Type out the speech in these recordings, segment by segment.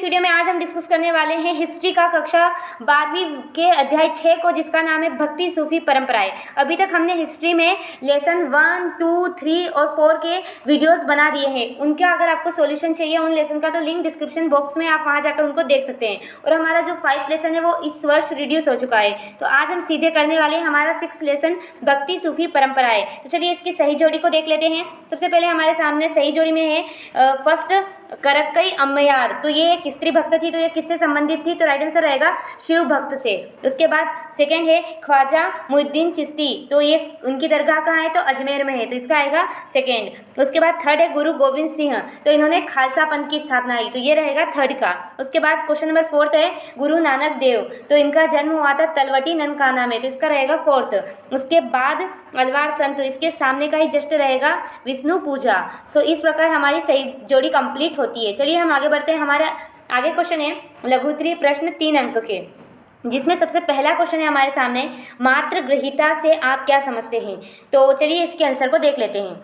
Video में आज हम डिस्कस करने वाले हैं हिस्ट्री का कक्षा 12वीं के अध्याय 6 को, जिसका नाम है भक्ति सूफी परंपराएं। अभी तक हमने हिस्ट्री में लेसन 1, 2, 3 और 4 के वीडियोस बना दिए हैं। उनका अगर आपको सॉल्यूशन चाहिए उन लेसन का, तो लिंक डिस्क्रिप्शन बॉक्स में, आप वहां जाकर उनको देख सकते हैं। और हमारा जो 5 लेसन है वो इस वर्ष रिड्यूस हो चुका है। तो आज हम सीधे करने वाले हैं हमारा 6 लेसन भक्ति सूफी परंपराएं। तो चलिए इसकी सही जोड़ी को देख लेते हैं। सबसे पहले हमारे सामने सही जोड़ी में है फर्स्ट करक्कई अम्मयार। तो ये एक स्त्री भक्त थी, तो ये किससे संबंधित थी? तो राइट आंसर रहेगा शिव भक्त से। उसके बाद सेकंड है ख्वाजा मुइनुद्दीन चिश्ती। तो ये उनकी दरगाह कहाँ है? तो अजमेर में है, तो इसका आएगा सेकंड। उसके बाद थर्ड है गुरु गोविंद सिंह। तो इन्होंने खालसा पंथ की स्थापना की, तो ये रहेगा थर्ड का। उसके बाद क्वेश्चन नंबर 4 है गुरु नानक देव। तो इनका जन्म हुआ था तलवटी ननकाना में, तो इसका रहेगा 4th। उसके बाद अलवार संत, तो इसके सामने का ही जस्ट रहेगा विष्णु पूजा। सो इस प्रकार हमारी सही जोड़ी कंप्लीट होती है। चलिए हम आगे बढ़ते हैं। हमारा आगे क्वेश्चन है लघुत्तरीय प्रश्न 3 अंक के, जिसमें सबसे पहला क्वेश्चन है हमारे सामने, मात्र ग्रहीता से आप क्या समझते हैं? तो चलिए इसके आंसर को देख लेते हैं।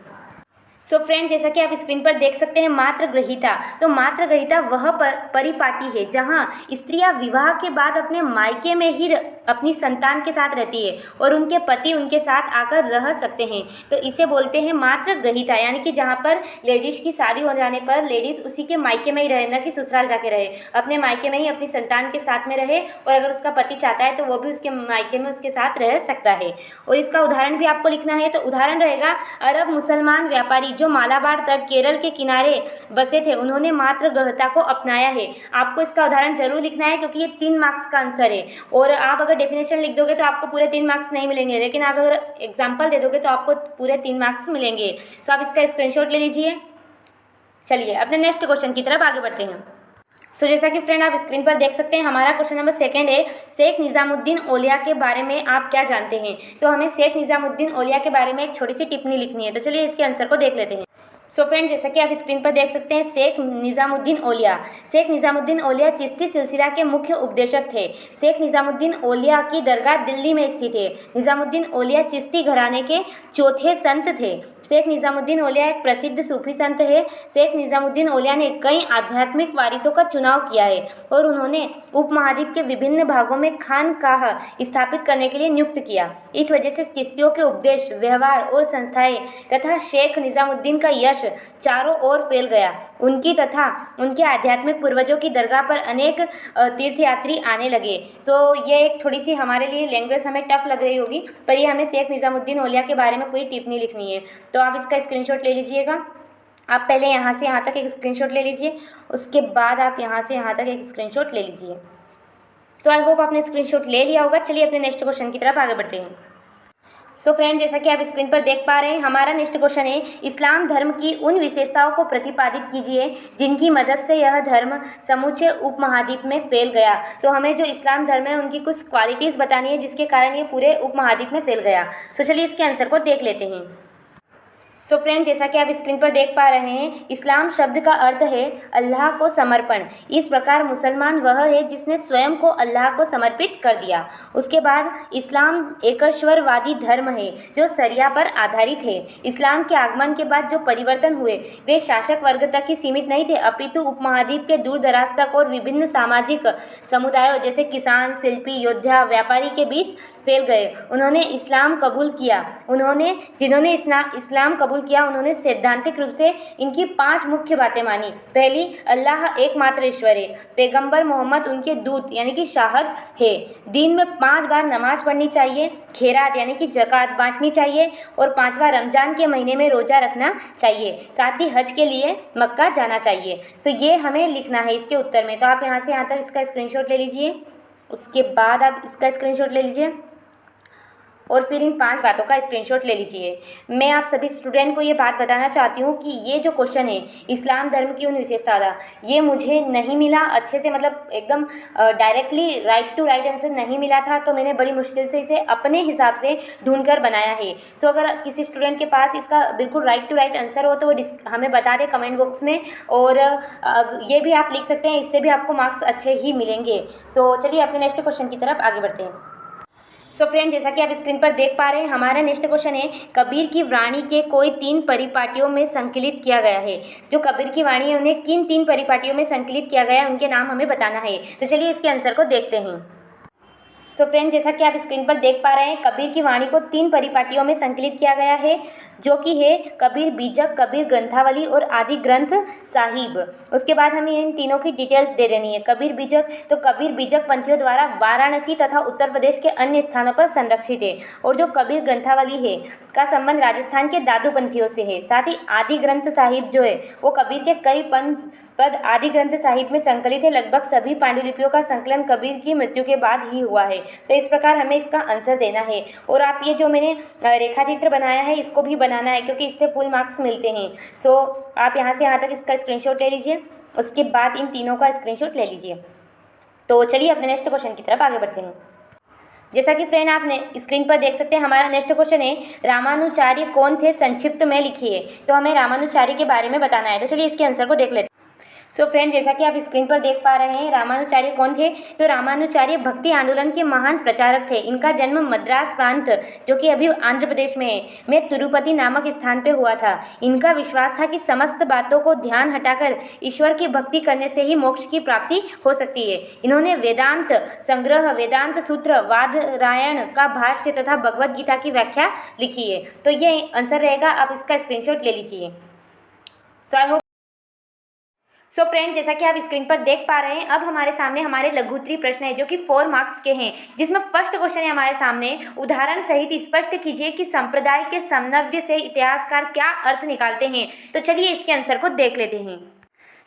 सो फ्रेंड्स, जैसा कि आप स्क्रीन पर देख सकते हैं मात्र ग्रहीता। तो मात्र ग्रहीता वह परिपाटी है जहां स्त्रियां विवाह के बाद अपने मायके में ही अपनी संतान के साथ रहती है और उनके पति उनके साथ आकर रह सकते हैं। तो इसे बोलते हैं मात्र ग्रहीता, यानी कि जहां पर लेडीज़ की शादी हो जाने पर लेडीज़ उसी के मायके में ही रहे, न कि ससुराल जाके रहे। अपने मायके में ही अपनी संतान के साथ में रहे, और अगर उसका पति चाहता है तो वो भी उसके मायके में उसके साथ रह सकता है। और इसका उदाहरण भी आपको लिखना है। तो उदाहरण रहेगा अरब मुसलमान व्यापारी जो मालाबार तट केरल के किनारे बसे थे, उन्होंने मात्र ग्रहता को अपनाया है। आपको इसका उदाहरण जरूर लिखना है, क्योंकि ये 3 मार्क्स का आंसर है। और आप अगर डेफिनेशन लिख दोगे तो आपको पूरे 3 मार्क्स नहीं मिलेंगे, लेकिन आप अगर एग्जाम्पल दे दोगे तो आपको पूरे 3 मार्क्स मिलेंगे। सो आप इसका स्क्रीनशॉट ले लीजिए। चलिए अपने नेक्स्ट क्वेश्चन की तरफ आगे बढ़ते हैं। सो जैसा कि फ्रेंड आप स्क्रीन पर देख सकते हैं, हमारा क्वेश्चन नंबर 2 है शेख निज़ामुद्दीन औलिया के बारे में आप क्या जानते हैं? तो हमें शेख निज़ामुद्दीन औलिया के बारे में एक छोटी सी टिप्पणी लिखनी है। तो चलिए इसके आंसर को देख लेते हैं। सो फ्रेंड, जैसा कि आप स्क्रीन पर देख सकते हैं, शेख निज़ामुद्दीन औलिया। शेख निज़ामुद्दीन औलिया चिश्ती सिलसिला के मुख्य उपदेशक थे। शेख निज़ामुद्दीन औलिया की दरगाह दिल्ली में स्थित है। निज़ामुद्दीन औलिया चिश्ती घराने के चौथे संत थे। शेख निज़ामुद्दीन औलिया एक प्रसिद्ध सूफी संत है। शेख निज़ामुद्दीन औलिया ने कई आध्यात्मिक वारिसों का चुनाव किया है और उन्होंने उपमहाद्वीप के विभिन्न भागों में खानकाह स्थापित करने के लिए नियुक्त किया। इस वजह से चिश्तियों के उपदेश, व्यवहार और संस्थाएं तथा शेख निज़ामुद्दीन का यश चारों ओर फैल गया। उनकी तथा उनके आध्यात्मिक पूर्वजों की दरगाह पर अनेक तीर्थयात्री आने लगे। तो ये एक थोड़ी सी हमारे लिए लैंग्वेज हमें टफ लग रही होगी, पर ये हमें शेख निज़ामुद्दीन औलिया के बारे में पूरी टिप्पणी लिखनी है। तो आप इसका स्क्रीनशॉट ले लीजिएगा। आप पहले यहाँ से यहाँ तक एक स्क्रीनशॉट ले लीजिए, उसके बाद आप यहाँ से यहाँ तक एक स्क्रीनशॉट ले लीजिए। सो आई होप आपने स्क्रीनशॉट ले लिया होगा। चलिए अपने नेक्स्ट क्वेश्चन की तरफ आगे बढ़ते हैं। सो फ्रेंड, जैसा कि आप स्क्रीन पर देख पा रहे हैं, हमारा नेक्स्ट क्वेश्चन है इस्लाम धर्म की उन विशेषताओं को प्रतिपादित कीजिए जिनकी मदद से यह धर्म समूचे उपमहाद्वीप में फैल गया। तो हमें जो इस्लाम धर्म है उनकी कुछ क्वालिटीज़ बतानी है जिसके कारण ये पूरे उपमहाद्वीप में फैल गया। सो चलिए इसके आंसर को देख लेते हैं। सो फ्रेंड, जैसा कि आप स्क्रीन पर देख पा रहे हैं, इस्लाम शब्द का अर्थ है अल्लाह को समर्पण। इस प्रकार मुसलमान वह है जिसने स्वयं को अल्लाह को समर्पित कर दिया। उसके बाद इस्लाम एकेश्वरवादी धर्म है जो शरिया पर आधारित है। इस्लाम के आगमन के बाद जो परिवर्तन हुए वे शासक वर्ग तक ही सीमित नहीं थे, अपितु उपमहाद्वीप के दूर दराज तक और विभिन्न सामाजिक समुदायों जैसे किसान, शिल्पी, योद्धा, व्यापारी के बीच फैल गए। उन्होंने इस्लाम कबूल किया। जिन्होंने इस्लाम कबूल किया उन्होंने सैद्धांतिक रूप से इनकी 5 मुख्य बातें मानी। पहली, अल्लाह एकमात्र ईश्वर है। पैगंबर मोहम्मद उनके दूत यानी कि शाहद है। दिन में 5 बार नमाज पढ़नी चाहिए। खैरात यानी कि ज़कात बांटनी चाहिए। और 5वां रमजान के महीने में रोज़ा रखना चाहिए। साथ ही हज के लिए मक्का जाना चाहिए। सो ये हमें लिखना है इसके उत्तर में। तो आप यहाँ से यहाँ तक इसका स्क्रीनशॉट ले लीजिए, उसके बाद आप इसका स्क्रीनशॉट ले लीजिए और फिर इन 5 बातों का स्क्रीनशॉट ले लीजिए। मैं आप सभी स्टूडेंट को ये बात बताना चाहती हूँ कि ये जो क्वेश्चन है इस्लाम धर्म की उन विशेषता, ये मुझे नहीं मिला अच्छे से, मतलब एकदम directly right to right answer नहीं मिला था, तो मैंने बड़ी मुश्किल से इसे अपने हिसाब से ढूंढ कर बनाया है। सो अगर किसी स्टूडेंट के पास इसका बिल्कुल राइट टू राइट आंसर हो तो वो हमें बता दें कमेंट बॉक्स में, और ये भी आप लिख सकते हैं, इससे भी आपको मार्क्स अच्छे ही मिलेंगे। तो चलिए अपने नेक्स्ट क्वेश्चन की तरफ आगे बढ़ते हैं। सो फ्रेंड, जैसा कि आप स्क्रीन पर देख पा रहे हैं, हमारा नेक्स्ट क्वेश्चन है कबीर की वाणी के कोई 3 परिपाटियों में संकलित किया गया है। जो कबीर की वाणी है उन्हें किन 3 परिपाटियों में संकलित किया गया है, उनके नाम हमें बताना है। तो चलिए इसके आंसर को देखते हैं। सो फ्रेंड, जैसा कि आप स्क्रीन पर देख पा रहे हैं, कबीर की वाणी को 3 परिपाटियों में संकलित किया गया है, जो कि है कबीर बीजक, कबीर ग्रंथावली और आदि ग्रंथ साहिब। उसके बाद हमें इन तीनों की डिटेल्स दे देनी है। कबीर बीजक, तो कबीर बीजक पंथियों द्वारा वाराणसी तथा उत्तर प्रदेश के अन्य स्थानों पर संरक्षित है। और जो कबीर ग्रंथावली है का संबंध राजस्थान के दादू पंथियों से है। साथ ही आदि ग्रंथ साहिब जो है वो कबीर के कई पद आदि ग्रंथ साहिब में संकलित है। लगभग सभी पांडुलिपियों का संकलन कबीर की मृत्यु के बाद ही हुआ है। तो इस प्रकार हमें इसका आंसर देना है। और आप ये जो मैंने रेखा चित्र बनाया है इसको भी बनाना है, क्योंकि इससे फुल मार्क्स मिलते हैं। सो आप यहाँ से यहाँ तक इसका स्क्रीनशॉट ले लीजिए, उसके बाद इन तीनों का स्क्रीनशॉट ले लीजिए। तो चलिए अपने नेक्स्ट क्वेश्चन की तरफ आगे बढ़ते हैं। जैसा कि फ्रेंड आपने स्क्रीन पर देख सकते हैं, हमारा नेक्स्ट क्वेश्चन है रामानुचार्य कौन थे, संक्षिप्त में लिखिए। तो हमें रामानुचार्य के बारे में बताना है। तो चलिए इसके आंसर को देख लेते हैं। सो फ्रेंड, जैसा कि आप स्क्रीन पर देख पा रहे हैं, रामानुचार्य कौन थे। तो रामानुचार्य भक्ति आंदोलन के महान प्रचारक थे। इनका जन्म मद्रास प्रांत, जो कि अभी आंध्र प्रदेश में है, में तिरुपति नामक स्थान पे हुआ था। इनका विश्वास था कि समस्त बातों को ध्यान हटाकर ईश्वर की भक्ति करने से ही मोक्ष की प्राप्ति हो सकती है। इन्होंने वेदांत संग्रह, वेदांत सूत्र, वादरायण का भाष्य तथा भगवद गीता की व्याख्या लिखी है। तो ये आंसर रहेगा, आप इसका स्क्रीनशॉट ले लीजिए। सो आई होप। सो फ्रेंड, जैसा कि आप स्क्रीन पर देख पा रहे हैं, अब हमारे सामने हमारे लघुत्तरीय प्रश्न है, जो कि 4 मार्क्स के हैं, जिसमें फर्स्ट क्वेश्चन है हमारे सामने, उदाहरण सहित स्पष्ट कीजिए कि संप्रदाय के समन्वय से इतिहासकार क्या अर्थ निकालते हैं। तो चलिए इसके आंसर को देख लेते हैं।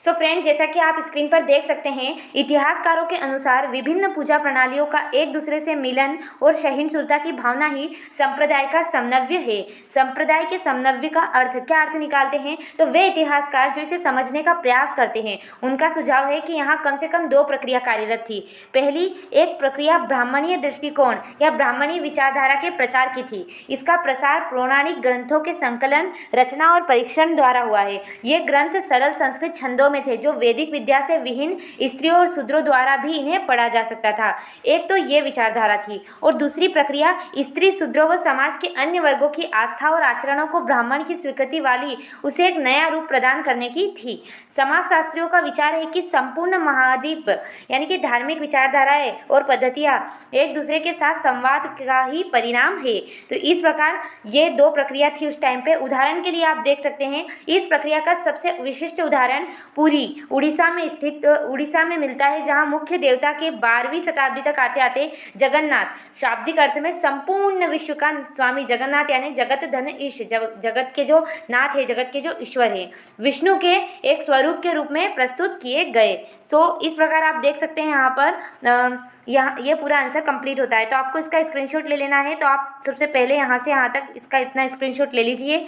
सो फ्रेंड, जैसा कि आप स्क्रीन पर देख सकते हैं, इतिहासकारों के अनुसार विभिन्न पूजा प्रणालियों का एक दूसरे से मिलन और सहिष्णुता की भावना ही संप्रदाय का समन्वय है। संप्रदाय के समन्वय का क्या अर्थ निकालते हैं, तो वे इतिहासकार जो इसे समझने का प्रयास करते हैं, उनका सुझाव है कि यहाँ कम से कम 2 प्रक्रिया कार्यरत थी। पहली एक प्रक्रिया ब्राह्मणीय दृष्टिकोण या ब्राह्मणीय विचारधारा के प्रचार की थी। इसका प्रसार पौराणिक ग्रंथों के संकलन, रचना और परीक्षण द्वारा हुआ है। ये ग्रंथ सरल संस्कृत छंदों में थे, जो वैदिक विद्या से विहीन स्त्रियों और शूद्रों द्वारा भी इन्हें पढ़ा जा सकता था। एक तो ये विचारधारा थी, और दूसरी प्रक्रिया स्त्री, शूद्रों व समाज के अन्य वर्गों की आस्था और आचरणों को ब्राह्मण की स्वीकृति वाली उसे एक नया रूप प्रदान करने की थी। समाजशास्त्रियों का विचार है कि संपूर्ण महाद्वीप यानी कि धार्मिक विचारधाराएं और पद्धतियां एक दूसरे के साथ संवाद का ही परिणाम है। तो इस प्रकार ये 2 प्रक्रिया थी उस टाइम पे। उदाहरण के लिए आप देख सकते हैं, इस प्रक्रिया का सबसे विशिष्ट उदाहरण पुरी उड़ीसा में स्थित उड़ीसा में मिलता है, जहां मुख्य देवता के 12वीं शताब्दी तक आते आते जगन्नाथ, शाब्दिक अर्थ में संपूर्ण विश्व का स्वामी जगन्नाथ यानी जगत धन ईश, जगत के जो नाथ है, जगत के जो ईश्वर है, विष्णु के एक स्वरूप के रूप में प्रस्तुत किए गए। सो इस प्रकार आप देख सकते हैं यहाँ पर यहाँ ये पूरा आंसर कंप्लीट होता है। तो आपको इसका स्क्रीनशॉट ले लेना है। तो आप सबसे पहले यहाँ से यहाँ तक इसका इतना स्क्रीनशॉट ले लीजिए।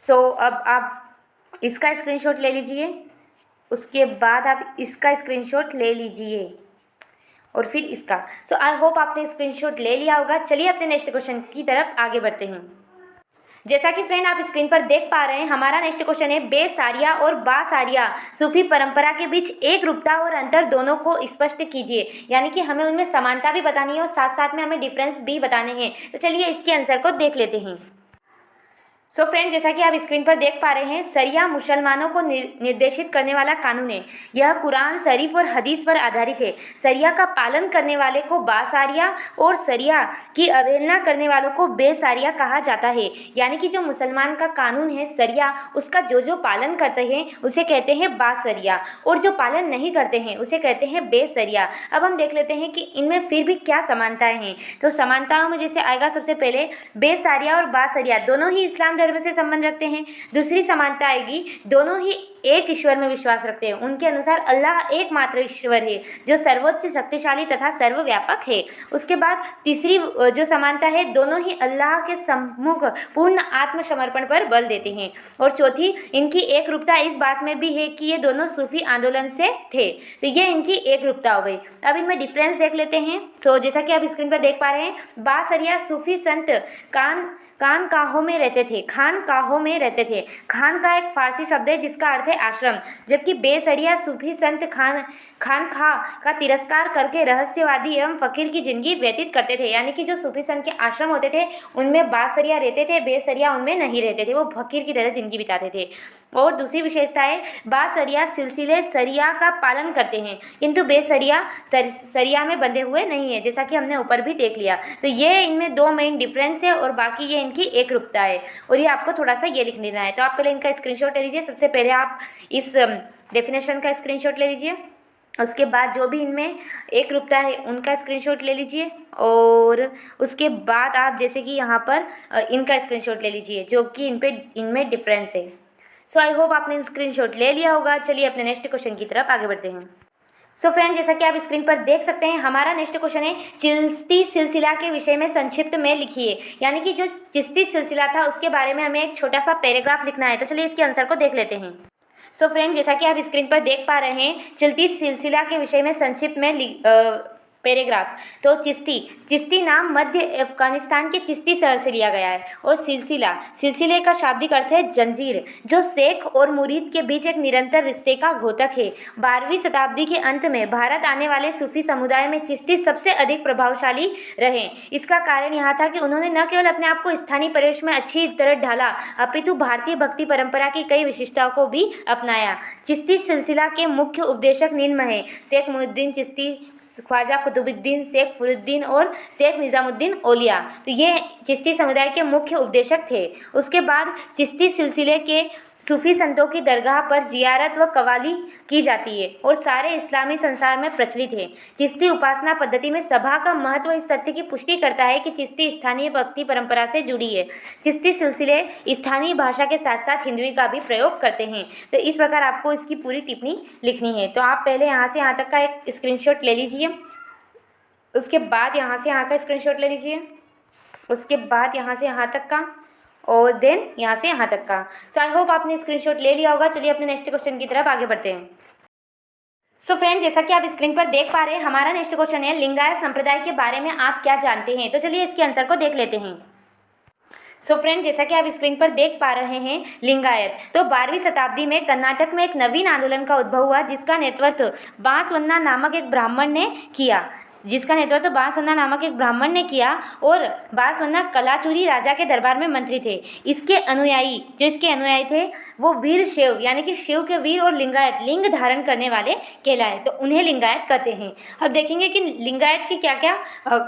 सो अब आप इसका स्क्रीनशॉट ले लीजिए, उसके बाद आप इसका स्क्रीनशॉट ले लीजिए और फिर इसका। सो आई होप आपने स्क्रीनशॉट ले लिया होगा। चलिए अपने नेक्स्ट क्वेश्चन की तरफ आगे बढ़ते हैं। जैसा कि फ्रेंड आप स्क्रीन पर देख पा रहे हैं, हमारा नेक्स्ट क्वेश्चन है बेसारिया और बासारिया सूफी परंपरा के बीच एक रूपता और अंतर दोनों को स्पष्ट कीजिए। यानी कि हमें उनमें समानता भी बतानी है और साथ साथ में हमें डिफरेंस भी बताने हैं। तो चलिए इसके आंसर को देख लेते हैं। सो फ्रेंड, जैसा कि आप स्क्रीन पर देख पा रहे हैं, सरिया मुसलमानों को निर्देशित करने वाला कानून है। यह कुरान शरीफ और हदीस पर आधारित है। सरिया का पालन करने वाले को बासारिया और सरिया की अवहेलना करने वालों को बेसारिया कहा जाता है। यानी कि जो मुसलमान का कानून है सरिया, उसका जो पालन करते हैं उसे कहते हैं बासरिया, और जो पालन नहीं करते हैं उसे कहते हैं बेसरिया। अब हम देख लेते हैं कि इनमें फिर भी क्या समानताएं हैं। तो समानताओं में जैसे आएगा, सबसे पहले बेसारिया और बासरिया दोनों ही इस्लाम धर्म से संबंध रखते हैं। दूसरी समानता आएगी, दोनों ही एक ईश्वर में विश्वास रखते हैं। उनके अनुसार अल्लाह एकमात्र ईश्वर है जो सर्वोच्च, शक्तिशाली तथा सर्वव्यापक है। उसके बाद तीसरी जो समानता है, दोनों ही अल्लाह के सम्मुख पूर्ण आत्मसमर्पण पर बल देते हैं। और चौथी, इनकी एक रूपता इस बात में भी है कि ये दोनों सूफी आंदोलन से थे। तो ये इनकी एक रूपता हो गई। अब इनमें डिफरेंस देख लेते हैं। सो जैसा कि आप स्क्रीन पर देख पा रहे हैं, बासरिया सूफी संत खानकाहों में रहते थे। खानकाहों में रहते थे। खान का एक फारसी शब्द है जिसका अर्थ है आश्रम, जबकि बेसरिया सूफी संत खानकाह का तिरस्कार करके रहस्यवादी एवं फकीर की जिंदगी व्यतीत करते थे। यानी कि जो सूफी संत के आश्रम होते थे उनमें बासरिया रहते थे, बेसरिया उनमें नहीं रहते थे, वो फकीर की तरह जिंदगी बिताते थे। और दूसरी विशेषता है बासरिया सिलसिले सरिया का पालन करते हैं, किंतु बेसरिया सरिया में बंधे हुए नहीं है, जैसा कि हमने ऊपर भी देख लिया। तो ये इनमें दो मेन डिफरेंस है और बाकी ये इनकी एक रूपता है, और ये आपको थोड़ा सा ये लिख लेना है। तो आप पहले इनका स्क्रीनशॉट ले लीजिए। सबसे पहले आप इस डेफिनेशन का स्क्रीनशॉट ले लीजिए, उसके बाद जो भी इनमें एक रूपता है उनका स्क्रीनशॉट ले लीजिए, और उसके बाद आप जैसे कि यहाँ पर इनका स्क्रीनशॉट ले लीजिए जो कि इनमें डिफरेंस है। सो आई होप आपने स्क्रीनशॉट ले लिया होगा। चलिए अपने नेक्स्ट क्वेश्चन की तरफ आगे बढ़ते हैं। सो फ्रेंड, जैसा कि आप स्क्रीन पर देख सकते हैं, हमारा नेक्स्ट क्वेश्चन है चिश्ती सिलसिला के विषय में संक्षिप्त में लिखिए। यानी कि जो चिश्ती सिलसिला था उसके बारे में हमें एक छोटा सा पैराग्राफ लिखना है। तो चलिए इसके आंसर को देख लेते हैं। सो फ्रेंड, जैसा कि आप स्क्रीन पर देख पा रहे हैं, चिश्ती सिलसिला के विषय में संक्षिप्त में पैराग्राफ। तो चिश्ती नाम मध्य अफगानिस्तान के चिश्ती शहर से लिया गया है, और सिलसिले का शाब्दिक अर्थ है जंजीर, जो शेख और मुरीद के बीच एक निरंतर रिश्ते का घोतक है। 12वीं शताब्दी के अंत में भारत आने वाले सूफी समुदाय में चिश्ती सबसे अधिक प्रभावशाली रहे। इसका कारण यह था कि उन्होंने न केवल अपने आप को स्थानीय परिवेश में अच्छी तरह ढाला, अपितु भारतीय भक्ति परंपरा की कई विशेषताओं को भी अपनाया। चिश्ती सिलसिला के मुख्य उपदेशक निम्न हैं: शेख मुहिउद्दीन चिश्ती, ख्वाजा कुतुबुद्दीन, शेख फरीदुद्दीन और शेख निजामुद्दीन औलिया। तो ये चिश्ती समुदाय के मुख्य उपदेशक थे। उसके बाद चिश्ती सिलसिले के सूफी संतों की दरगाह पर जियारत व कवाली की जाती है और सारे इस्लामी संसार में प्रचलित है। चिश्ती उपासना पद्धति में सभा का महत्व इस तथ्य की पुष्टि करता है कि चिश्ती स्थानीय भक्ति परंपरा से जुड़ी है। चिश्ती सिलसिले स्थानीय भाषा के साथ साथ हिंदुई का भी प्रयोग करते हैं। तो इस प्रकार आपको इसकी पूरी टिप्पणी लिखनी है। तो आप पहले यहाँ से यहाँ तक का एक स्क्रीनशॉट ले लीजिए, उसके बाद यहाँ से यहाँ का स्क्रीनशॉट ले लीजिए, उसके बाद यहाँ से यहाँ तक का, और देन यहाँ से यहाँ तक का। सो आई होप आपने स्क्रीनशॉट ले लिया होगा। चलिए अपने नेक्स्ट क्वेश्चन की तरफ आगे बढ़ते हैं। सो फ्रेंड, जैसा कि आप स्क्रीन पर देख पा रहे हैं, हमारा नेक्स्ट क्वेश्चन है लिंगायत संप्रदाय के बारे में आप क्या जानते हैं। तो चलिए इसके आंसर को देख लेते हैं। सो फ्रेंड, जैसा कि आप स्क्रीन पर देख पा रहे हैं, लिंगायत तो 12वीं शताब्दी में कर्नाटक में एक नवीन आंदोलन का उद्भव हुआ जिसका नेतृत्व बांसवन्ना नामक एक ब्राह्मण ने किया। और बांसवन्ना कलाचुरी राजा के दरबार में मंत्री थे। इसके अनुयायी थे वो वीर शैव, यानी कि शिव के वीर, और लिंगायत लिंग धारण करने वाले कहलाए, तो उन्हें लिंगायत कहते हैं। अब देखेंगे कि लिंगायत की क्या क्या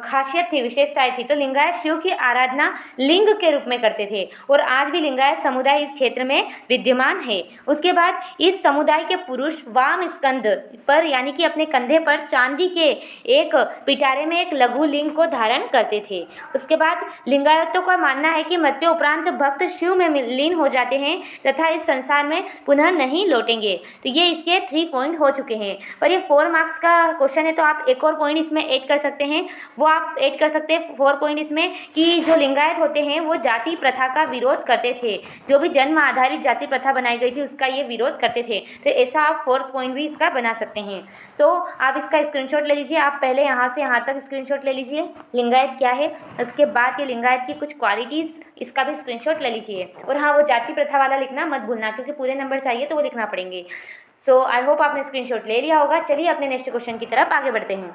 खासियत थी, विशेषताएं थी। तो लिंगायत शिव की आराधना लिंग के रूप में करते थे, और आज भी लिंगायत समुदाय इस क्षेत्र में विद्यमान है। उसके बाद इस समुदाय के पुरुष वाम स्कंद पर, यानी कि अपने कंधे पर चांदी के एक पिटारे में एक लघु लिंग को धारण करते थे। उसके बाद लिंगायतों का मानना है कि मृत्यु उपरांत भक्त शिव में लीन हो जाते हैं तथा इस संसार में पुनः नहीं लौटेंगे। तो ये इसके 3 पॉइंट हो चुके हैं, पर ये 4 मार्क्स का क्वेश्चन है, तो आप एक और पॉइंट इसमें ऐड कर सकते हैं। वो आप ऐड कर सकते हैं 4 पॉइंट इसमें, कि जो लिंगायत होते हैं वो जाति प्रथा का विरोध करते थे। जो भी जन्म आधारित जाति प्रथा बनाई गई थी उसका ये विरोध करते थे। तो ऐसा आप 4th पॉइंट भी इसका बना सकते हैं। सो आप इसका स्क्रीनशॉट ले लीजिए। आप पहले यहाँ से यहाँ तक स्क्रीनशॉट ले लीजिए, लिंगायत क्या है, उसके बाद ये लिंगायत की कुछ क्वालिटीज़, इसका भी स्क्रीनशॉट ले लीजिए। और हाँ, वो जाति प्रथा वाला लिखना मत भूलना, क्योंकि पूरे नंबर चाहिए तो वो लिखना पड़ेंगे। सो आई होप आपने स्क्रीनशॉट ले लिया होगा। चलिए अपने नेक्स्ट क्वेश्चन की तरफ आगे बढ़ते हैं।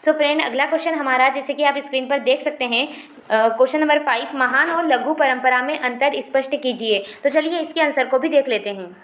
सो फ्रेंड, अगला क्वेश्चन हमारा, जैसे कि आप स्क्रीन पर देख सकते हैं, क्वेश्चन नंबर 5, महान और लघु परंपरा में अंतर स्पष्ट कीजिए। तो चलिए इसके आंसर को भी देख लेते हैं।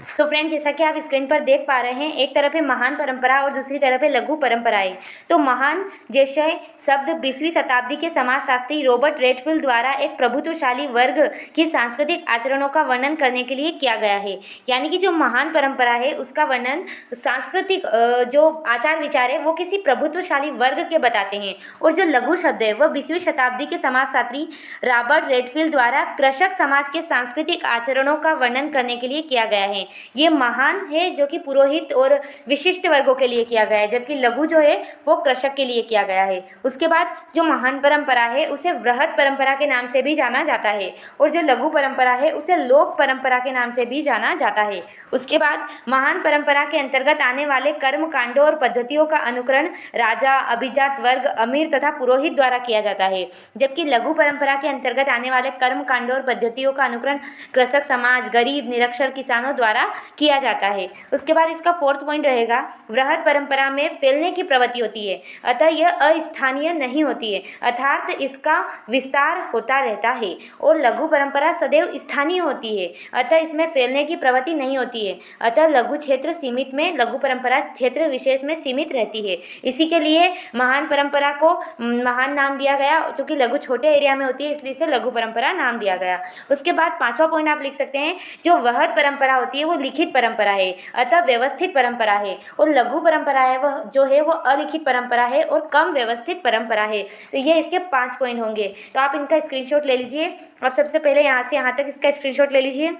सो फ्रेंड, जैसा कि आप स्क्रीन पर देख पा रहे हैं, एक तरफ है महान परंपरा और दूसरी तरफ है लघु परंपराएं। तो महान जैसे शब्द 20वीं शताब्दी के समाजशास्त्री रॉबर्ट रेडफील्ड द्वारा एक प्रभुत्वशाली वर्ग की सांस्कृतिक आचरणों का वर्णन करने के लिए किया गया है। यानी कि जो महान परंपरा है उसका वर्णन सांस्कृतिक जो आचार विचार है वो किसी प्रभुत्वशाली वर्ग के बताते हैं। और जो लघु शब्द है वह 20वीं शताब्दी के समाजशास्त्री रॉबर्ट रेडफील्ड द्वारा कृषक समाज के सांस्कृतिक आचरणों का वर्णन करने के लिए किया गया है। ये महान है जो कि पुरोहित और विशिष्ट वर्गों के लिए किया गया है, जबकि लघु जो है वो कृषक के लिए किया गया है। उसके बाद जो महान परंपरा है उसे वृहत परंपरा के नाम से भी जाना जाता है, और जो लघु परंपरा है उसे लोक परंपरा के नाम से भी जाना जाता है। उसके बाद महान परंपरा के अंतर्गत आने वाले कर्म कांडों और पद्धतियों का अनुकरण राजा, प्रजा, अभिजात वर्ग, अमीर तथा पुरोहित द्वारा किया जाता है, जबकि लघु परंपरा के अंतर्गत आने वाले कर्म कांडों और पद्धतियों का अनुकरण कृषक समाज, गरीब, निरक्षर किसानों द्वारा किया जाता है। उसके बाद इसका 4th पॉइंट रहेगा, वृहद परंपरा में फैलने की प्रवृत्ति होती है, अतः यह अस्थानीय नहीं होती है, अर्थात इसका विस्तार होता रहता है। और लघु परंपरा सदैव स्थानीय होती है, अतः इसमें फैलने की प्रवृत्ति नहीं होती है, अतः लघु क्षेत्र सीमित में लघु परंपरा क्षेत्र विशेष में सीमित रहती है। इसी के लिए महान परंपरा को महान नाम दिया गया, क्योंकि लघु छोटे एरिया में होती है, इसलिए इसे लघु परंपरा नाम दिया गया। उसके बाद 5वां पॉइंट आप लिख सकते हैं, जो वृहद परंपरा होती है वो लिखित परंपरा है, अतः व्यवस्थित परंपरा है, और लघु परंपरा है वह जो है वो अलिखित परंपरा है और कम व्यवस्थित परंपरा है। तो ये इसके 5 पॉइंट होंगे। तो आप इनका स्क्रीनशॉट ले लीजिए। आप सबसे पहले यहाँ से यहाँ तक इसका स्क्रीनशॉट ले लीजिए,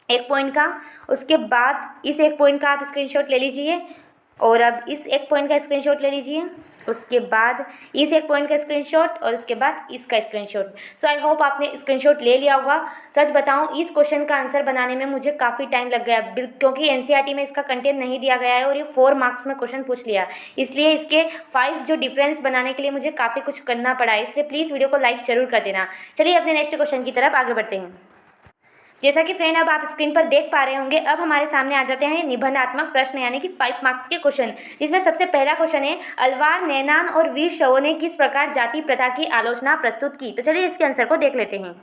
1 पॉइंट का। उसके बाद इस 1 पॉइंट का आप स्क्रीनशॉट ले लीजिए, और अब इस 1 पॉइंट का स्क्रीनशॉट ले लीजिए। उसके बाद इस 1 पॉइंट का स्क्रीनशॉट, और उसके बाद इसका स्क्रीनशॉट। सो आई होप आपने स्क्रीनशॉट ले लिया होगा। सच बताऊं, इस क्वेश्चन का आंसर बनाने में मुझे काफ़ी टाइम लग गया, क्योंकि एनसीईआरटी में इसका कंटेंट नहीं दिया गया है और ये 4 मार्क्स में क्वेश्चन पूछ लिया, इसलिए इसके 5 जो डिफरेंस बनाने के लिए मुझे काफ़ी कुछ करना पड़ा है। इसलिए प्लीज़ वीडियो को लाइक जरूर कर देना। चलिए अपने नेक्स्ट क्वेश्चन की तरफ आगे बढ़ते हैं। जैसा कि फ्रेंड अब आप स्क्रीन पर देख पा रहे होंगे, अब हमारे सामने आ जाते हैं निबंधात्मक प्रश्न, यानी कि 5 मार्क्स के क्वेश्चन, जिसमें सबसे पहला क्वेश्चन है, अलवार, नैनान और वीर शैवों ने किस प्रकार जाति प्रथा की आलोचना प्रस्तुत की। तो चलिए इसके आंसर को देख लेते हैं।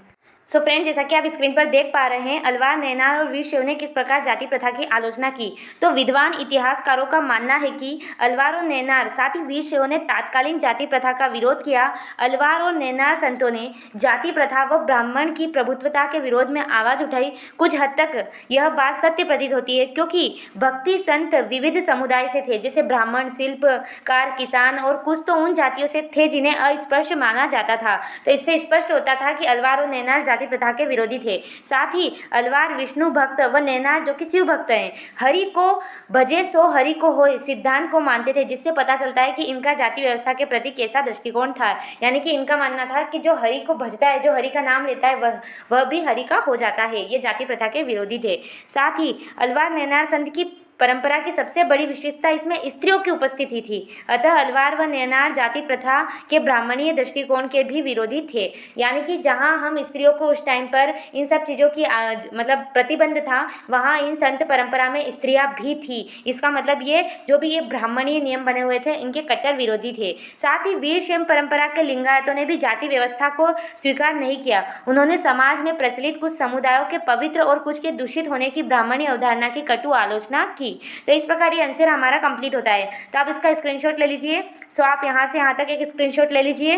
सो फ्रेंड, जैसा कि आप स्क्रीन पर देख पा रहे हैं, अलवार, नैनान और वीर शैव ने किस प्रकार जाति प्रथा की आलोचना की। तो विद्वान इतिहासकारों का मानना है कि अलवार और नैनार साथ ही वीर शैव ने तात्कालीन जाति प्रथा का विरोध किया। अलवार और नैनार संतों ने जाति प्रथा व ब्राह्मण की प्रभुत्वता के विरोध में आवाज़ उठाई। कुछ हद तक यह बात सत्य प्रतीत होती है, क्योंकि भक्ति संत विविध समुदाय से थे, जैसे ब्राह्मण, शिल्पकार, किसान, और कुछ तो उन जातियों से थे जिन्हें अस्पृश्य माना जाता था। तो इससे स्पष्ट होता था कि अलवार और नैनार जाति प्रथा के विरोधी थे। साथ ही अलवार विष्णु भक्त व नैनार जो कि शिव भक्त हैं, हरि को भजे सो हरि को होए सिद्धांत को मानते थे, जिससे पता चलता है कि इनका जाति व्यवस्था के प्रति कैसा दृष्टिकोण था। यानी कि इनका मानना था कि जो हरि को भजता है, जो हरि का नाम लेता है, वह भी हरि का हो जाता है। ये जाति प्रथा के विरोधी थे। साथ ही अलवार नैनार संत की परंपरा की सबसे बड़ी विशेषता इसमें स्त्रियों की उपस्थिति थी, अतः अलवार व नैनार जाति प्रथा के ब्राह्मणीय दृष्टिकोण के भी विरोधी थे। यानी कि जहाँ हम स्त्रियों को उस टाइम पर इन सब चीज़ों की मतलब प्रतिबंध था, वहाँ इन संत परंपरा में स्त्रियाँ भी थी। इसका मतलब ये जो भी ये ब्राह्मणीय नियम बने हुए थे, इनके कट्टर विरोधी थे। साथ ही वीर शैव परंपरा के लिंगायतों ने भी जाति व्यवस्था को स्वीकार नहीं किया। उन्होंने समाज में प्रचलित कुछ समुदायों के पवित्र और कुछ के दूषित होने की ब्राह्मणीय अवधारणा की कटु आलोचना की। तो इस प्रकार ये आंसर हमारा कंप्लीट होता है। तो आप इसका स्क्रीनशॉट ले लीजिए। सो आप यहाँ से यहाँ तक एक स्क्रीनशॉट ले लीजिए,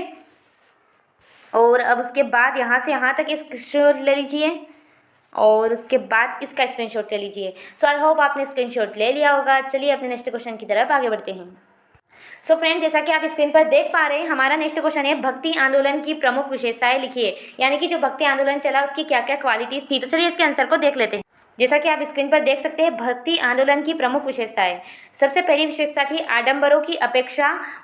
और अब उसके बाद यहाँ से यहाँ तक एक स्क्रीनशॉट ले लीजिए, और उसके बाद इसका स्क्रीनशॉट ले लीजिए। सो आई होप आपने स्क्रीनशॉट ले लिया होगा। चलिए अपने नेक्स्ट क्वेश्चन की तरफ आगे बढ़ते हैं। सो फ्रेंड, जैसा कि आप स्क्रीन पर देख पा रहे हैं, हमारा नेक्स्ट क्वेश्चन है, भक्ति आंदोलन की प्रमुख विशेषताएं लिखिए। यानी कि जो भक्ति आंदोलन चला उसकी क्या क्या क्वालिटीज़ थी। तो चलिए इसके आंसर को देख लेते हैं। जैसा कि आप स्क्रीन पर देख सकते हैं, भक्ति आंदोलन की प्रमुख विशेषताएं। सबसे पहली विशेषता थी आडंबरों की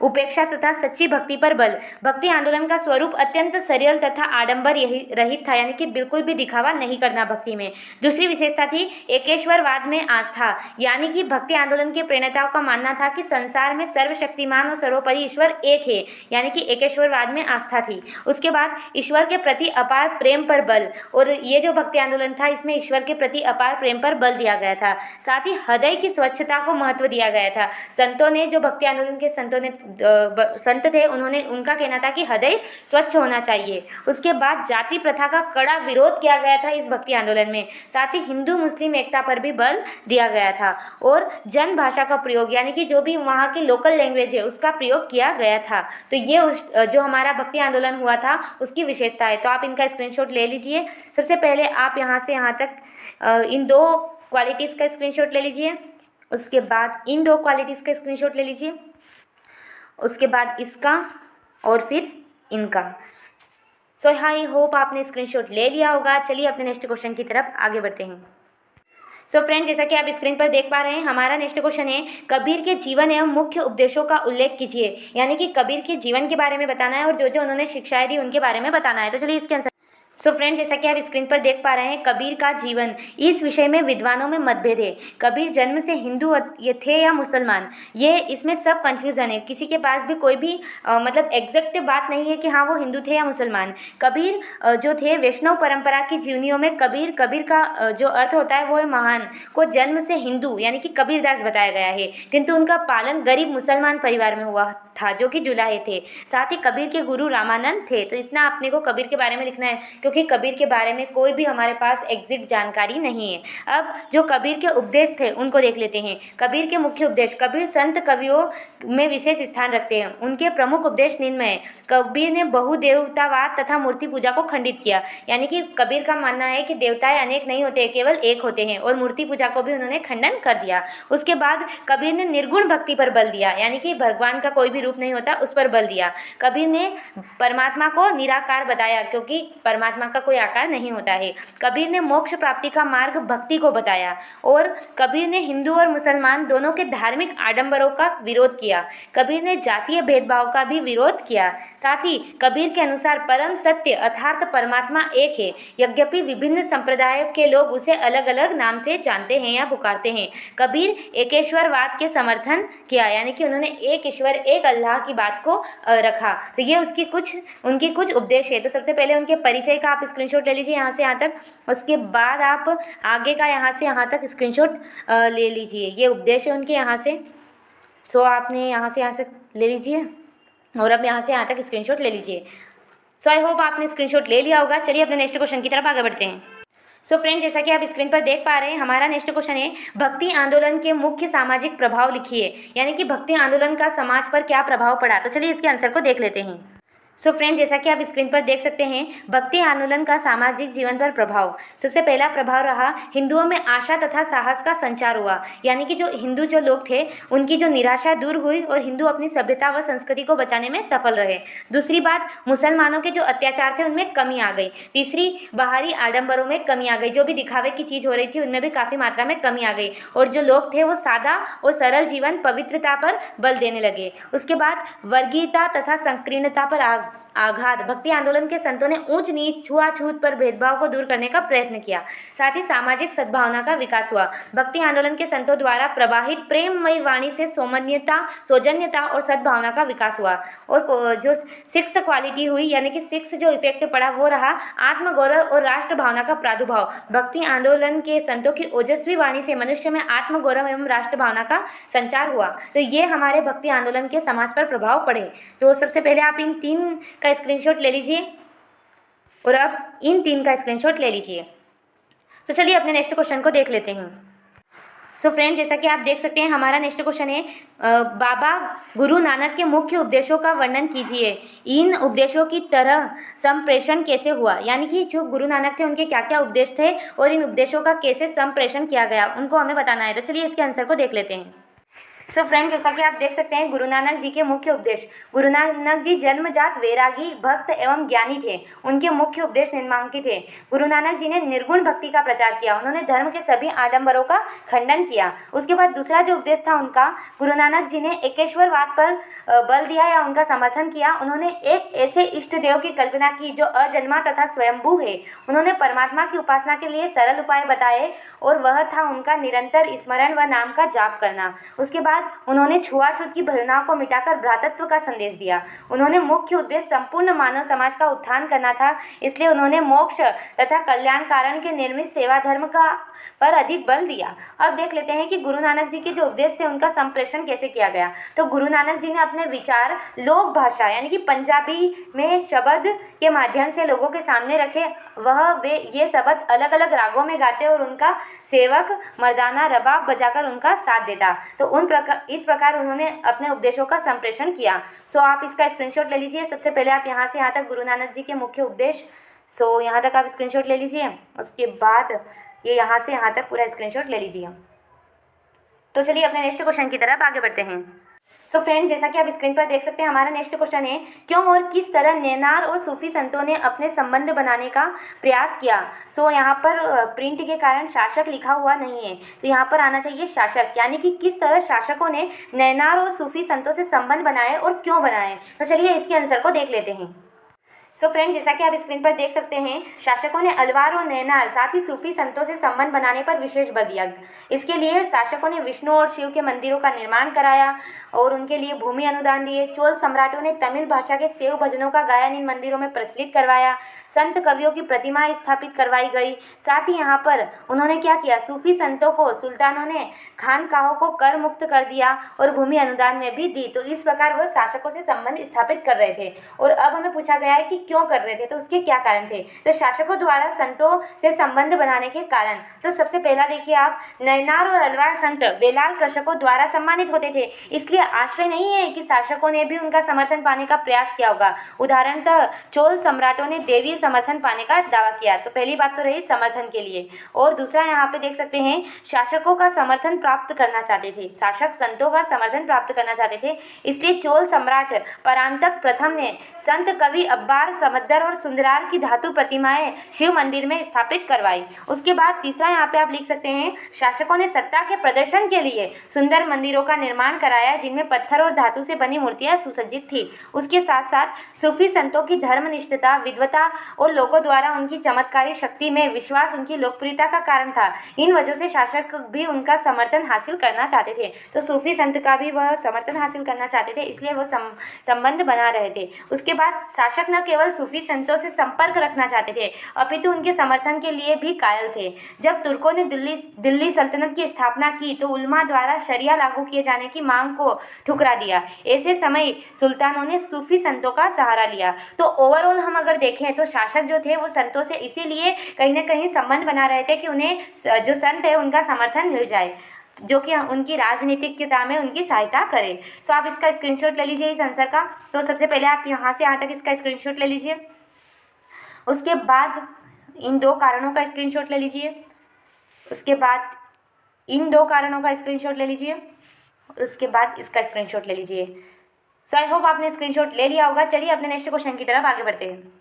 उपेक्षा तथा सच्ची भक्ति पर बल। भक्ति आंदोलन का स्वरूप अत्यंत सरल तथा आडंबर रहित था, यानी कि बिल्कुल भी दिखावा नहीं करना भक्ति में। दूसरी विशेषता थी एकेश्वरवाद में आस्था, यानी कि भक्ति आंदोलन के प्रणेताओं का मानना था कि संसार में सर्वशक्तिमान और सर्वोपरि ईश्वर एक है, यानी कि एकेश्वरवाद में आस्था थी। उसके बाद ईश्वर के प्रति अपार प्रेम पर बल, और ये जो भक्ति आंदोलन था इसमें ईश्वर के प्रति अपार प्रेम पर बल दिया गया था। साथ ही हृदय की स्वच्छता को महत्व दिया गया था। संतों ने, जो भक्ति आंदोलन के संत थे, उनका कहना था कि हृदय स्वच्छ होना चाहिए। उसके बाद जाति प्रथा का कड़ा विरोध किया गया था इस भक्ति आंदोलन में। साथ ही हिंदू मुस्लिम एकता पर भी बल दिया गया था, और जन भाषा का प्रयोग, यानी कि जो भी वहाँ की लोकल लैंग्वेज है उसका प्रयोग किया गया था। तो ये जो हमारा भक्ति आंदोलन हुआ था उसकी विशेषता है। तो आप इनका स्क्रीनशॉट ले लीजिए। सबसे पहले आप यहाँ से यहाँ तक इन 2 क्वालिटीज़ का स्क्रीनशॉट ले लीजिए। उसके बाद इन 2 क्वालिटीज़ का स्क्रीनशॉट ले लीजिए। उसके बाद इसका, और फिर इनका। सो आई होप आपने स्क्रीनशॉट ले लिया होगा। चलिए अपने नेक्स्ट क्वेश्चन की तरफ आगे बढ़ते हैं। सो फ्रेंड, जैसा कि आप स्क्रीन पर देख पा रहे हैं, हमारा नेक्स्ट क्वेश्चन है, कबीर के जीवन एवं मुख्य उपदेशों का उल्लेख कीजिए। यानी कि कबीर के जीवन के बारे में बताना है और जो जो उन्होंने शिक्षाएं दी उनके बारे में बताना है। तो चलिए इसके आंसर सो फ्रेंड, जैसा कि आप स्क्रीन पर देख पा रहे हैं, कबीर का जीवन, इस विषय में विद्वानों में मतभेद है। कबीर जन्म से हिंदू ये थे या मुसलमान, ये इसमें सब कन्फ्यूज़न है। किसी के पास भी कोई भी मतलब एग्जैक्ट बात नहीं है कि हाँ वो हिंदू थे या मुसलमान। कबीर जो थे वैष्णव परंपरा की जीवनियों में कबीर का जो अर्थ होता है वो है महान, को जन्म से हिंदू यानी कि कबीरदास बताया गया है, किंतु उनका पालन गरीब मुसलमान परिवार में हुआ था जो कि जुलाहे थे। साथ ही कबीर के गुरु रामानंद थे। तो इतना अपने को कबीर के बारे में लिखना है, क्योंकि कबीर के बारे में कोई भी हमारे पास एग्जिट जानकारी नहीं है। अब जो कबीर के उपदेश थे उनको देख लेते हैं। कबीर के मुख्य उपदेश। कबीर संत कवियों में विशेष स्थान रखते हैं। उनके प्रमुख उपदेश निम्न में है। कबीर ने बहुदेवतावाद तथा मूर्ति पूजा को खंडित किया, यानी कि कबीर का मानना है कि देवताएं अनेक नहीं होते, केवल एक होते हैं, और मूर्ति पूजा को भी उन्होंने खंडन कर दिया। उसके बाद कबीर ने निर्गुण भक्ति पर बल दिया, यानी कि भगवान का कोई भी रूप नहीं होता, उस पर बल दिया। कबीर ने परमात्मा को निराकार बताया, क्योंकि परमात्मा का कोई आकार नहीं होता है। कबीर ने मोक्ष प्राप्ति का मार्ग भक्ति को बताया, और कबीर ने हिंदू और मुसलमान दोनों के धार्मिक आडंबरों का विरोध किया। कबीर ने जातीय भेदभाव का भी विरोध किया। साथ ही कबीर के अनुसार परम सत्य अर्थात परमात्मा एक है, यद्यपि विभिन्न संप्रदायों के लोग उसे अलग अलग नाम से जानते हैं या पुकारते हैं। कबीर एकेश्वरवाद के समर्थन किया, यानी कि उन्होंने एक ईश्वर एक अल्लाह की बात को रखा। तो ये उनकी कुछ उपदेश है। तो सबसे पहले उनके परिचय का आप स्क्रीनशॉट ले लीजिए यहाँ से यहाँ तक, उसके बाद आप आगे का यहाँ से यहाँ तक स्क्रीनशॉट ले लीजिए। ये उपदेश है उनके यहाँ से। सो आपने यहाँ से ले लीजिए, और अब यहाँ से यहाँ तक स्क्रीनशॉट ले लीजिए। सो आई होप आपने स्क्रीनशॉट ले लिया होगा। चलिए अपने नेक्स्ट क्वेश्चन की तरफ आगे बढ़ते हैं। सो फ्रेंड, जैसा कि आप स्क्रीन पर देख पा रहे हैं, हमारा नेक्स्ट क्वेश्चन है भक्ति आंदोलन के मुख्य सामाजिक प्रभाव लिखिए, यानी कि भक्ति आंदोलन का समाज पर क्या प्रभाव पड़ा। तो चलिए इसके आंसर को देख लेते हैं। सो फ्रेंड, जैसा कि आप स्क्रीन पर देख सकते हैं, भक्ति आंदोलन का सामाजिक जीवन पर प्रभाव। सबसे पहला प्रभाव रहा हिंदुओं में आशा तथा साहस का संचार हुआ, यानी कि जो हिंदू जो लोग थे उनकी जो निराशा दूर हुई और हिंदू अपनी सभ्यता व संस्कृति को बचाने में सफल रहे। दूसरी बात, मुसलमानों के जो अत्याचार थे उनमें कमी आ गई। तीसरी, बाहरी आडंबरों में कमी आ गई, जो भी दिखावे की चीज़ हो रही थी उनमें भी काफ़ी मात्रा में कमी आ गई, और जो लोग थे वो सादा और सरल जीवन पवित्रता पर बल देने लगे। उसके बाद वर्गीयता तथा संकीर्णता पर आघात। भक्ति आंदोलन के संतों ने ऊंच नीच छुआछूत पर भेदभाव को दूर करने का प्रयत्न किया। साथ ही सामाजिक सद्भावना का विकास हुआ। भक्ति आंदोलन के संतों द्वारा प्रवाहित प्रेममयी वाणी से सौजन्यता और सद्भावना का विकास हुआ। और जो सिक्स क्वालिटी हुई, यानी कि सिक्स जो इफेक्ट पड़ा वो रहा आत्मगौरव और राष्ट्र भावना का प्रादुर्भाव। भक्ति आंदोलन के संतों की ओजस्वी वाणी से मनुष्य में आत्मगौरव एवं राष्ट्र भावना का संचार हुआ। तो ये हमारे भक्ति आंदोलन के समाज पर प्रभाव पड़े। तो सबसे पहले आप इन तीन का स्क्रीनशॉट ले लीजिए, और अब इन तीन का स्क्रीनशॉट ले लीजिए। तो चलिए अपने नेक्स्ट क्वेश्चन को देख लेते हैं। सो फ्रेंड, जैसा कि आप देख सकते हैं, हमारा नेक्स्ट क्वेश्चन है बाबा गुरु नानक के मुख्य उपदेशों का वर्णन कीजिए। इन उपदेशों की तरह संप्रेषण कैसे हुआ, यानी कि जो गुरु नानक थे उनके क्या क्या उपदेश थे और इन उपदेशों का कैसे संप्रेषण किया गया, उनको हमें बताना है। तो चलिए इसके आंसर को देख लेते हैं। सो फ्रेंड्स, जैसा कि आप देख सकते हैं, गुरु नानक जी के मुख्य उपदेश। गुरु नानक जी जन्मजात वैरागी, भक्त एवं ज्ञानी थे। उनके मुख्य उपदेश निम्नलिखित थे। गुरु नानक जी ने निर्गुण भक्ति का प्रचार किया। उन्होंने धर्म के सभी आडंबरों का खंडन किया। उसके बाद दूसरा जो उपदेश था उनका, गुरु नानक जी ने एकेश्वरवाद पर बल दिया या उनका समर्थन किया। उन्होंने एक ऐसे इष्ट देव की कल्पना की जो अजन्मा तथा स्वयंभू है। उन्होंने परमात्मा की उपासना के लिए सरल उपाय बताए, और वह था उनका निरंतर स्मरण व नाम का जाप करना। उसके बाद उन्होंने छुआछूत की भावनाओं को मिटाकर भ्रातृत्व का संदेश दिया। उन्होंने मुख्य उद्देश्य संपूर्ण मानव समाज का उत्थान करना था, इसलिए उन्होंने मोक्ष तथा कल्याण कारण के निर्मित सेवा धर्म पर अधिक बल दिया। अब देख लेते हैं कि गुरु नानक जी के जो उपदेश थे उनका संप्रेषण कैसे किया गया। तो गुरु नानक जी ने अपने विचार लोक भाषा यानी कि पंजाबी में शब्द के माध्यम से लोगों के सामने रखे। वे ये शब्द अलग अलग रागों में गाते और उनका सेवक मर्दाना रबाब बजाकर उनका साथ देता। तो इस प्रकार उन्होंने अपने उपदेशों का संप्रेषण किया। सो आप इसका स्क्रीनशॉट ले लीजिए। सबसे पहले आप यहाँ से यहाँ तक गुरु नानक जी के मुख्य उपदेश, सो यहाँ तक आप स्क्रीनशॉट ले लीजिए। उसके बाद ये यहाँ से यहाँ तक पूरा स्क्रीनशॉट ले लीजिए। तो चलिए अपने नेक्स्ट क्वेश्चन की तरफ आगे बढ़ते हैं। सो फ्रेंड्स, जैसा कि आप स्क्रीन पर देख सकते हैं, हमारा नेक्स्ट क्वेश्चन है क्यों और किस तरह नैनार और सूफी संतों ने अपने संबंध बनाने का प्रयास किया। सो यहाँ पर प्रिंट के कारण शासक लिखा हुआ नहीं है, तो यहाँ पर आना चाहिए शासक, यानी कि किस तरह शासकों ने नैनार और सूफी संतों से संबंध बनाए और क्यों बनाए। तो चलिए इसके आंसर को देख लेते हैं। सो फ्रेंड, जैसा कि आप स्क्रीन पर देख सकते हैं, शासकों ने अलवार और नैनार साथ ही सूफी संतों से संबंध बनाने पर विशेष बल दिया। इसके लिए शासकों ने विष्णु और शिव के मंदिरों का निर्माण कराया और उनके लिए भूमि अनुदान दिए। चोल सम्राटों ने तमिल भाषा के सेव भजनों का गायन इन मंदिरों में प्रचलित करवाया। संत कवियों की प्रतिमाएं स्थापित करवाई गई। साथ ही यहाँ पर उन्होंने क्या किया, सूफी संतों को सुल्तानों ने खानकाहों को कर मुक्त कर दिया और भूमि अनुदान में भी दी। तो इस प्रकार वह शासकों से संबंध स्थापित कर रहे थे। और अब हमें पूछा गया है कि क्यों कर रहे थे, तो उसके क्या कारण थे। तो शासकों द्वारा संतों से संबंध बनाने के कारण, तो सबसे पहला देखिए आप, नैनार और अलवार संत बेलाल कृषकों द्वारा सम्मानित होते थे, इसलिए आश्चर्य नहीं है कि शासकों ने भी उनका समर्थन पाने का प्रयास किया होगा। उदाहरणतः चोल सम्राटों ने देवीय समर्थन पाने का दावा किया। तो पहली बात तो रही समर्थन के लिए। और दूसरा यहाँ पे देख सकते हैं, शासकों का समर्थन प्राप्त करना चाहते थे, शासक संतों का समर्थन प्राप्त करना चाहते थे, इसलिए चोल सम्राट परांतक प्रथम ने संत कवि अब्बार समद्दर और सुंदरार की धातु प्रतिमाएं शिव मंदिर में स्थापित करवाई। उसके बाद तीसरा यहाँ पे आप लिख सकते हैं, शासकों ने सत्ता के प्रदर्शन के लिए सुंदर मंदिरों का निर्माण कराया जिनमें पत्थर और धातु से बनी मूर्तियां सुसज्जित थी। उसके साथ साथ सूफी संतों की धर्मनिष्ठता, विद्वता और लोगों द्वारा उनकी चमत्कारी शक्ति में विश्वास उनकी लोकप्रियता का कारण था। इन वजह से शासक भी उनका समर्थन हासिल करना चाहते थे। तो सूफी संत का भी वह समर्थन हासिल करना चाहते थे, इसलिए वह संबंध बना रहे थे। उसके बाद शासक न केवल सूफी संतों से संपर्क रखना चाहते थे, अपितु उनके समर्थन के लिए भी कायल थे। जब तुर्कों ने दिल्ली सल्तनत की स्थापना की तो उलमा द्वारा शरिया लागू किए जाने की मांग को ठुकरा दिया। ऐसे समय सुल्तानों ने सूफी संतों का सहारा लिया। तो ओवरऑल हम अगर देखें तो शासक जो थे वो संतों से इसीलिए कहीं ना कहीं संबंध बना रहे थे कि उन्हें जो संत है उनका समर्थन मिल जाए, जो कि उनकी राजनीतिकता में उनकी सहायता करे। सो आप इसका स्क्रीनशॉट ले लीजिए इस आंसर का। तो सबसे पहले आप यहाँ से यहाँ तक इसका स्क्रीनशॉट ले लीजिए। उसके बाद इन दो कारणों का स्क्रीनशॉट ले लीजिए। उसके बाद इन दो कारणों का स्क्रीनशॉट ले लीजिए और उसके बाद इसका स्क्रीनशॉट ले लीजिए। सो आई होप आपने स्क्रीनशॉट ले लिया होगा। चलिए अपने नेक्स्ट क्वेश्चन की तरफ आगे बढ़ते हैं।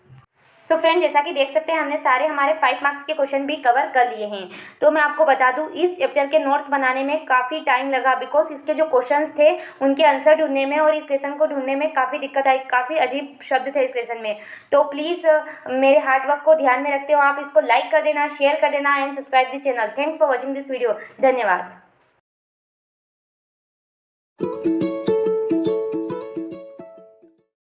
सो फ्रेंड, जैसा कि देख सकते हैं हमने सारे हमारे 5 मार्क्स के क्वेश्चन भी कवर कर लिए हैं। तो मैं आपको बता दूं, इस चैप्टर के नोट्स बनाने में काफ़ी टाइम लगा, बिकॉज इसके जो क्वेश्चंस थे उनके आंसर ढूंढने में और इस लेसन को ढूंढने में काफ़ी दिक्कत आई, काफ़ी अजीब शब्द थे इस लेसन में। तो प्लीज़ मेरे हार्डवर्क को ध्यान में रखते हो आप इसको लाइक कर देना, शेयर कर देना and subscribe the channel. Thanks for watching this video. धन्यवाद।